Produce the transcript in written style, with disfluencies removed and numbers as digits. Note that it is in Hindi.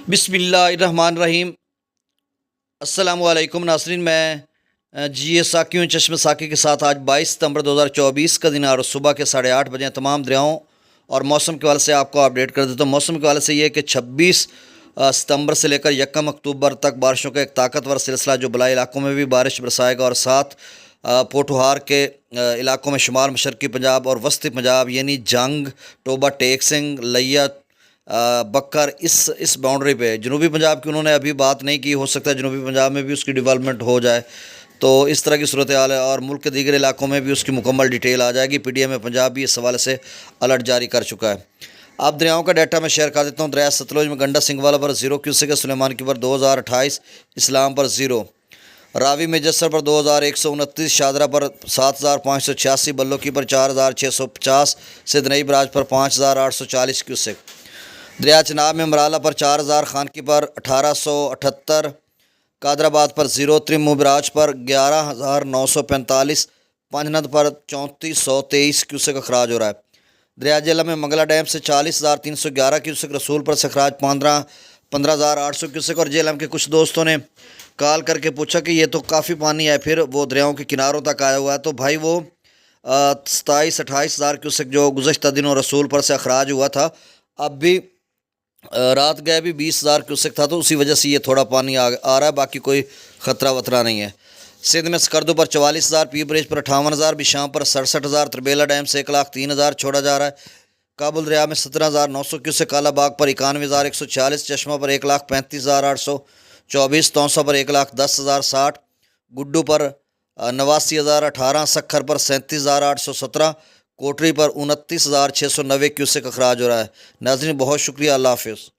बिस्मिल्लाहिर्रहमानिर्रहीम। अस्सलामुअलैकुम नाज़रीन, मैं जी ए साकियों चश्मे साकी के साथ आज 22 सितंबर 2024 का दिन और सुबह के 8:30 बजे तमाम दरियाओं और मौसम के हवाले से आपको अपडेट कर देता हूँ। मौसम के हवाले से ये है कि 26 सितंबर से लेकर 1 अक्टूबर तक बारिशों का एक ताकतवर सिलसिला जो बलाई इलाकों में भी बारिश बरसाएगा और साथ पोठोहार के इलाकों में शुमाल मशरकी पंजाब और वस्ती पंजाब यानी जंग, टोबा, टेक सिंह, लिया, बक्कर, इस बाउंड्री पे जनूबी पंजाब की उन्होंने अभी बात नहीं की। हो सकता है जनूबी पंजाब में भी उसकी डेवलपमेंट हो जाए, तो इस तरह की सूरत हाल है और मुल्क के दीगर इलाकों में भी उसकी मुकम्मल डिटेल आ जाएगी। PTM पंजाब भी इस हवाले से अलर्ट जारी कर चुका है। अब दरियाओं का डाटा मैं शेयर कर देता हूँ। दरिया सतलुज में गंडा सिंघवाला पर 0 क्यूसेक है, सुलेमान की पर 2028, इस्लाम पर 0, रावी में जस्सर पर 2129, शादरा पर 7586, बल्लो की पर 4650, सिदनई बराज पर 5840 क्यूसेक। दरिया चनाब में मराला पर 4000, खानकी पर 1878, कादराबाद पर 0, त्रिमू बराज पर 11945, पंजनद पर 3423 क्यूसेक अखराज हो रहा है। दरिया जेला में मंगला डैम से 40,311 क्यूसेक, रसूल पर से अखराज 15,800 क्यूसेक। और जेलम के कुछ दोस्तों ने कॉल करके पूछा कि ये तो काफ़ी पानी है, फिर वो दरियाओं के किनारों तक आया हुआ है। तो भाई वो 27-28 हज़ार क्यूसेक जो गुज़श्ता दिनों रसूल पर से अखराज हुआ था, अब भी रात गए भी 20,000 क्यूसेक था, तो उसी वजह से ये थोड़ा पानी आ रहा है, बाकी कोई ख़तरा वतरा नहीं है। सिंध में स्कर्दो पर 44,000, पी ब्रिज पर 58,000, बिशाम पर 67,000, तरबेला डैम से 1,03,000 छोड़ा जा रहा है। काबुल दरिया में 17,900 क्यूसेक, काला बाग पर 91,146, चश्मा पर 1,35,824, तौसा पर 1,10,060, गुड्डू पर 89,018, सखर पर 37,817, कोटरी पर 29,690 क्यूसेक अखराज हो रहा है। नाज़रीन, बहुत शुक्रिया। अल्लाह हाफ़िज़।